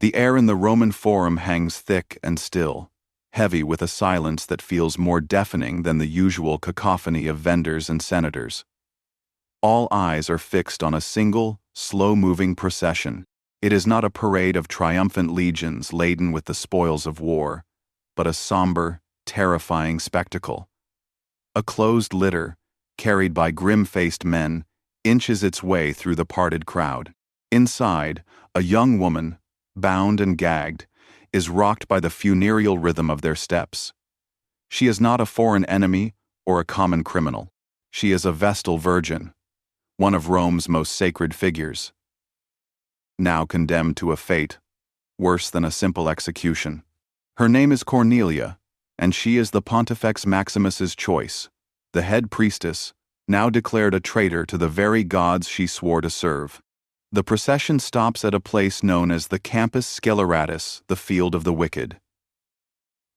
The air in the Roman Forum hangs thick and still, heavy with a silence that feels more deafening than the usual cacophony of vendors and senators. All eyes are fixed on a single, slow-moving procession. It is not a parade of triumphant legions laden with the spoils of war, but a somber, terrifying spectacle. A closed litter, carried by grim-faced men, inches its way through the parted crowd. Inside, a young woman, bound and gagged, is rocked by the funereal rhythm of their steps. She is not a foreign enemy or a common criminal. She is a Vestal Virgin, one of Rome's most sacred figures, now condemned to a fate worse than a simple execution. Her name is Cornelia, and she is the Pontifex Maximus's choice, the head priestess, now declared a traitor to the very gods she swore to serve. The procession stops at a place known as the Campus Sceleratus, the Field of the Wicked.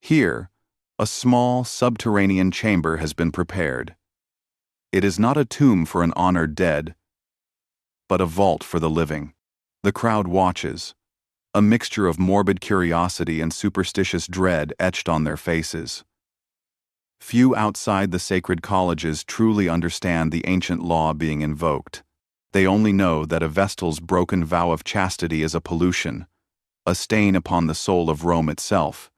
Here, a small, subterranean chamber has been prepared. It is not a tomb for an honored dead, but a vault for the living. The crowd watches, a mixture of morbid curiosity and superstitious dread etched on their faces. Few outside the sacred colleges truly understand the ancient law being invoked. They only know that a Vestal's broken vow of chastity is a pollution, a stain upon the soul of Rome itself,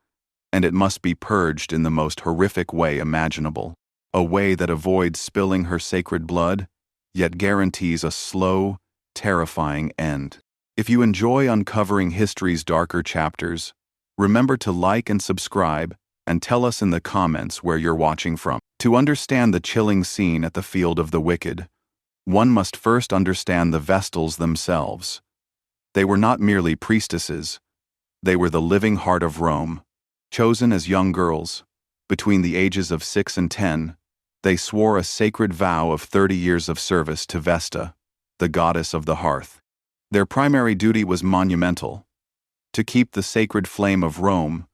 and it must be purged in the most horrific way imaginable, a way that avoids spilling her sacred blood, yet guarantees a slow, terrifying end. If you enjoy uncovering history's darker chapters, remember to like and subscribe, and tell us in the comments where you're watching from. To understand the chilling scene at the Field of the Wicked, one must first understand the Vestals themselves. They were not merely priestesses, they were the living heart of Rome. Chosen as young girls, between the ages of 6 and 10, they swore a sacred vow of 30 years of service to Vesta, the goddess of the hearth. Their primary duty was monumental: to keep the sacred flame of Rome,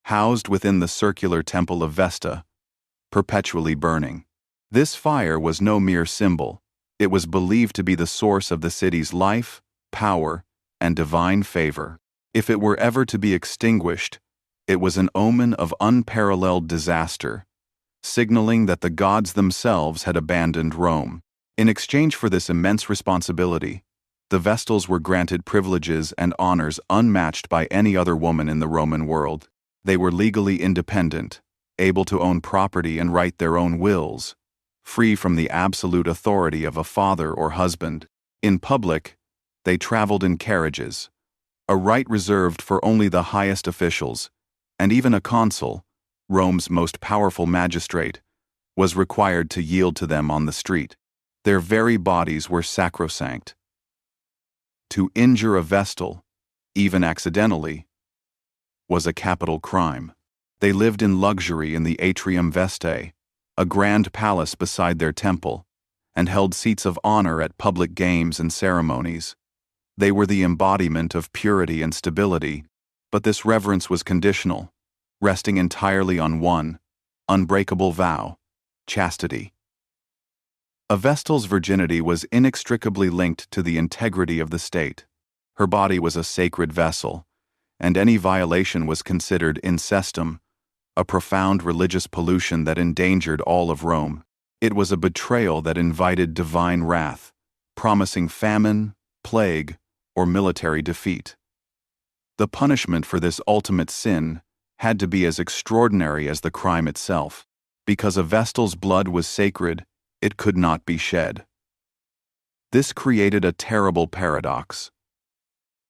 housed within the circular temple of Vesta, perpetually burning. This fire was no mere symbol. It was believed to be the source of the city's life, power, and divine favor. If it were ever to be extinguished, it was an omen of unparalleled disaster, signaling that the gods themselves had abandoned Rome. In exchange for this immense responsibility, the Vestals were granted privileges and honors unmatched by any other woman in the Roman world. They were legally independent, able to own property and write their own wills, free from the absolute authority of a father or husband. In public, they traveled in carriages, a right reserved for only the highest officials, and even a consul, Rome's most powerful magistrate, was required to yield to them on the street. Their very bodies were sacrosanct. To injure a Vestal, even accidentally, was a capital crime. They lived in luxury in the Atrium Vestae, a grand palace beside their temple, and held seats of honor at public games and ceremonies. They were the embodiment of purity and stability, but this reverence was conditional, resting entirely on one unbreakable vow: chastity. A Vestal's virginity was inextricably linked to the integrity of the state. Her body was a sacred vessel, and any violation was considered incestum, a profound religious pollution that endangered all of Rome. It was a betrayal that invited divine wrath, promising famine, plague, or military defeat. The punishment for this ultimate sin had to be as extraordinary as the crime itself. Because a Vestal's blood was sacred, it could not be shed. This created a terrible paradox.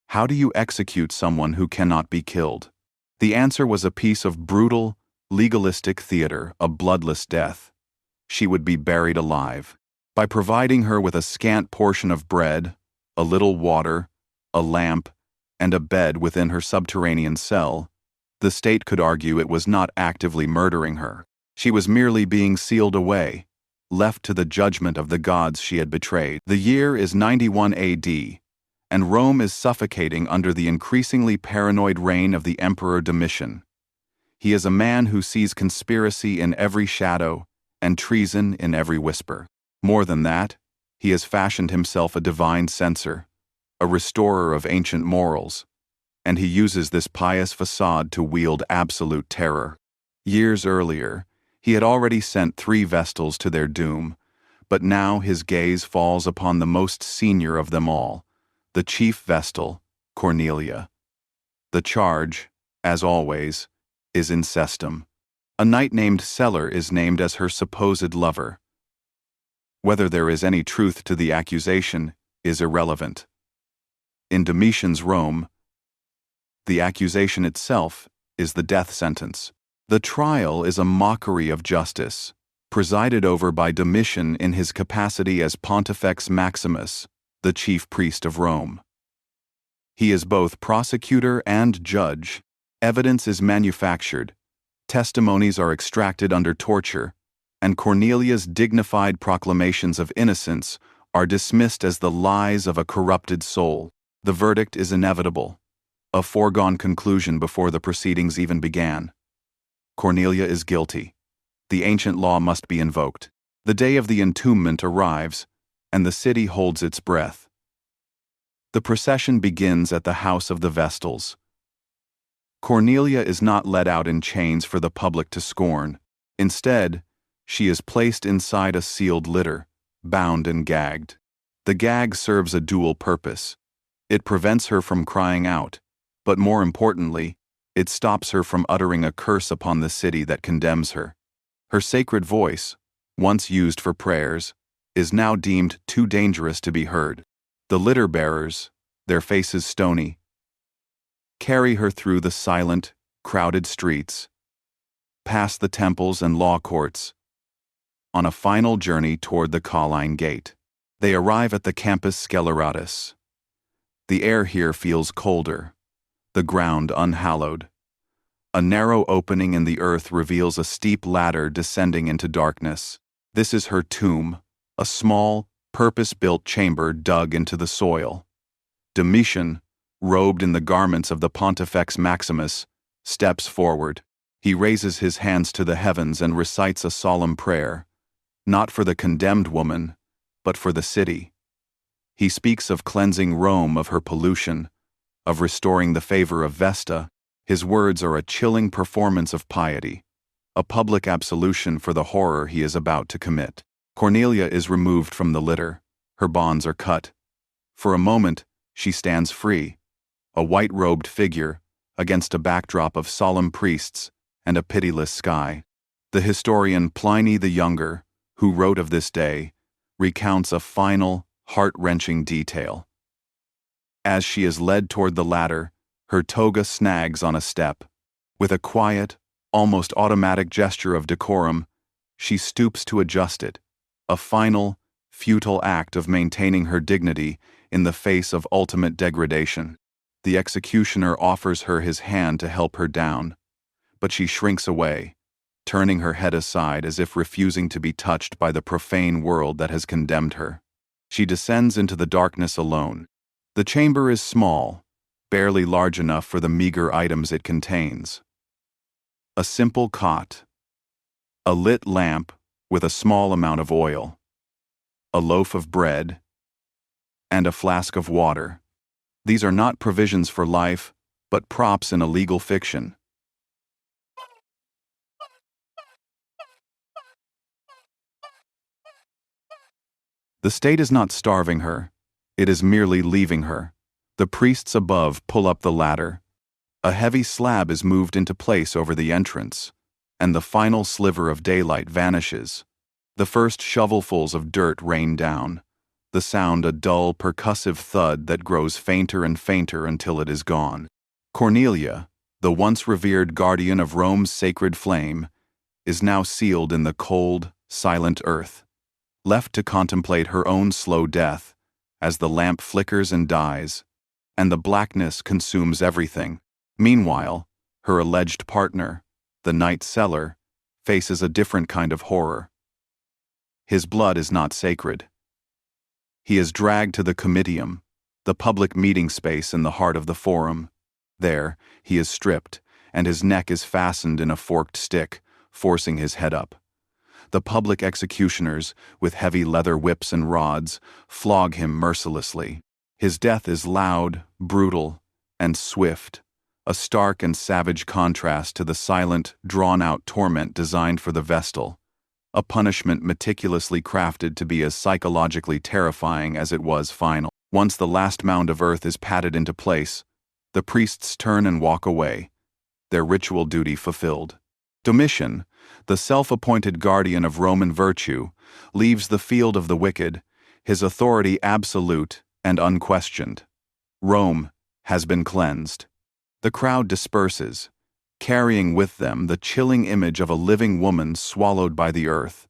How do you execute someone who cannot be killed? The answer was a piece of brutal, legalistic theater, a bloodless death. She would be buried alive. By providing her with a scant portion of bread, a little water, a lamp, and a bed within her subterranean cell, the state could argue it was not actively murdering her. She was merely being sealed away, left to the judgment of the gods she had betrayed. The year is 91 AD, and Rome is suffocating under the increasingly paranoid reign of the Emperor Domitian. He is a man who sees conspiracy in every shadow and treason in every whisper. More than that, he has fashioned himself a divine censor, a restorer of ancient morals, and he uses this pious facade to wield absolute terror. Years earlier, he had already sent 3 Vestals to their doom, but now his gaze falls upon the most senior of them all, the chief Vestal, Cornelia. The charge, as always, is incestum. A knight named Celer is named as her supposed lover. Whether there is any truth to the accusation is irrelevant. In Domitian's Rome, the accusation itself is the death sentence. The trial is a mockery of justice, presided over by Domitian in his capacity as Pontifex Maximus, the chief priest of Rome. He is both prosecutor and judge. Evidence is manufactured, testimonies are extracted under torture, and Cornelia's dignified proclamations of innocence are dismissed as the lies of a corrupted soul. The verdict is inevitable, a foregone conclusion before the proceedings even began. Cornelia is guilty. The ancient law must be invoked. The day of the entombment arrives, and the city holds its breath. The procession begins at the house of the Vestals. Cornelia is not let out in chains for the public to scorn. Instead, she is placed inside a sealed litter, bound and gagged. The gag serves a dual purpose. It prevents her from crying out, but more importantly, it stops her from uttering a curse upon the city that condemns her. Her sacred voice, once used for prayers, is now deemed too dangerous to be heard. The litter bearers, their faces stony, carry her through the silent, crowded streets, past the temples and law courts, on a final journey toward the Colline Gate. They arrive at the Campus Sceleratus. The air here feels colder, the ground unhallowed. A narrow opening in the earth reveals a steep ladder descending into darkness. This is her tomb, a small, purpose-built chamber dug into the soil. Domitian, robed in the garments of the Pontifex Maximus, steps forward. He raises his hands to the heavens and recites a solemn prayer, not for the condemned woman, but for the city. He speaks of cleansing Rome of her pollution, of restoring the favor of Vesta. His words are a chilling performance of piety, a public absolution for the horror he is about to commit. Cornelia is removed from the litter. Her bonds are cut. For a moment, she stands free, a white-robed figure, against a backdrop of solemn priests and a pitiless sky. The historian Pliny the Younger, who wrote of this day, recounts a final, heart-wrenching detail. As she is led toward the ladder, her toga snags on a step. With a quiet, almost automatic gesture of decorum, she stoops to adjust it, a final, futile act of maintaining her dignity in the face of ultimate degradation. The executioner offers her his hand to help her down, but she shrinks away, turning her head aside as if refusing to be touched by the profane world that has condemned her. She descends into the darkness alone. The chamber is small, barely large enough for the meager items it contains. A simple cot, a lit lamp with a small amount of oil, a loaf of bread, and a flask of water. These are not provisions for life, but props in a legal fiction. The state is not starving her, it is merely leaving her. The priests above pull up the ladder. A heavy slab is moved into place over the entrance, and the final sliver of daylight vanishes. The first shovelfuls of dirt rain down, the sound a dull, percussive thud that grows fainter and fainter until it is gone. Cornelia, the once revered guardian of Rome's sacred flame, is now sealed in the cold, silent earth, left to contemplate her own slow death as the lamp flickers and dies, and the blackness consumes everything. Meanwhile, her alleged partner, the Knight Celer, faces a different kind of horror. His blood is not sacred. He is dragged to the Comitium, the public meeting space in the heart of the Forum. There, he is stripped, and his neck is fastened in a forked stick, forcing his head up. The public executioners, with heavy leather whips and rods, flog him mercilessly. His death is loud, brutal, and swift, a stark and savage contrast to the silent, drawn-out torment designed for the Vestal, a punishment meticulously crafted to be as psychologically terrifying as it was final. Once the last mound of earth is patted into place, the priests turn and walk away, their ritual duty fulfilled. Domitian, the self-appointed guardian of Roman virtue, leaves the field of the wicked, his authority absolute and unquestioned. Rome has been cleansed. The crowd disperses, carrying with them the chilling image of a living woman swallowed by the earth,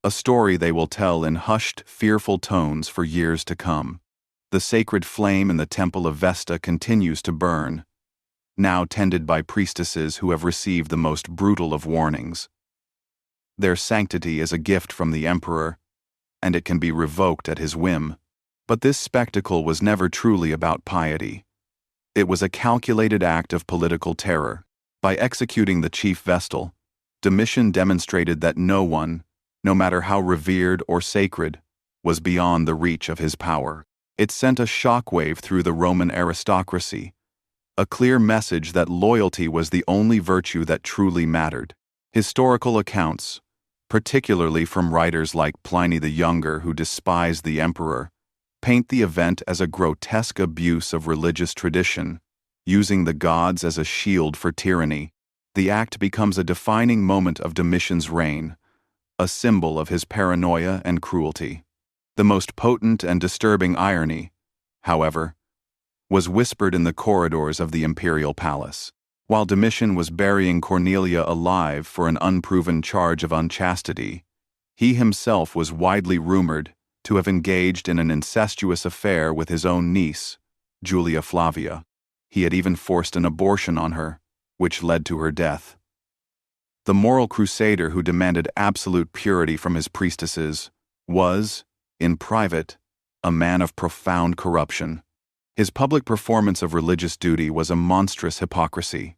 a story they will tell in hushed, fearful tones for years to come. The sacred flame in the temple of Vesta continues to burn, now tended by priestesses who have received the most brutal of warnings. Their sanctity is a gift from the emperor, and it can be revoked at his whim. But this spectacle was never truly about piety. It was a calculated act of political terror. By executing the chief Vestal, Domitian demonstrated that no one, no matter how revered or sacred, was beyond the reach of his power. It sent a shockwave through the Roman aristocracy, a clear message that loyalty was the only virtue that truly mattered. Historical accounts, particularly from writers like Pliny the Younger who despised the emperor, paint the event as a grotesque abuse of religious tradition, using the gods as a shield for tyranny. The act becomes a defining moment of Domitian's reign, a symbol of his paranoia and cruelty. The most potent and disturbing irony, however, was whispered in the corridors of the imperial palace. While Domitian was burying Cornelia alive for an unproven charge of unchastity, he himself was widely rumored to have engaged in an incestuous affair with his own niece, Julia Flavia. He had even forced an abortion on her, which led to her death. The moral crusader who demanded absolute purity from his priestesses was, in private, a man of profound corruption. His public performance of religious duty was a monstrous hypocrisy.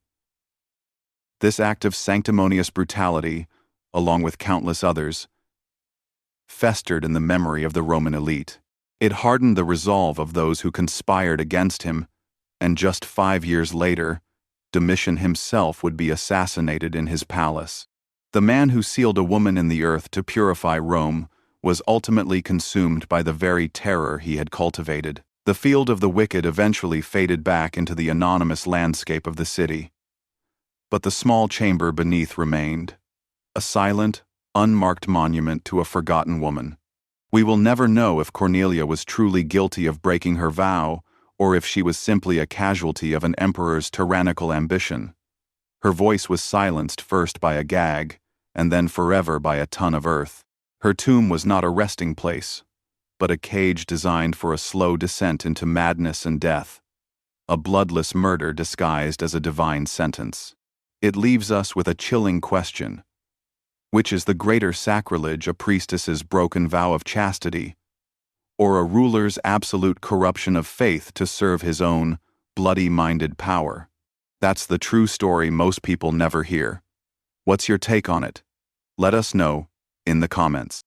This act of sanctimonious brutality, along with countless others, festered in the memory of the Roman elite. It hardened the resolve of those who conspired against him, and just 5 years later, Domitian himself would be assassinated in his palace. The man who sealed a woman in the earth to purify Rome was ultimately consumed by the very terror he had cultivated. The field of the wicked eventually faded back into the anonymous landscape of the city. But the small chamber beneath remained, a silent, unmarked monument to a forgotten woman. We will never know if Cornelia was truly guilty of breaking her vow, or if she was simply a casualty of an emperor's tyrannical ambition. Her voice was silenced first by a gag, and then forever by a ton of earth. Her tomb was not a resting place, but a cage designed for a slow descent into madness and death, a bloodless murder disguised as a divine sentence. It leaves us with a chilling question. Which is the greater sacrilege, a priestess's broken vow of chastity, or a ruler's absolute corruption of faith to serve his own bloody-minded power? That's the true story most people never hear. What's your take on it? Let us know in the comments.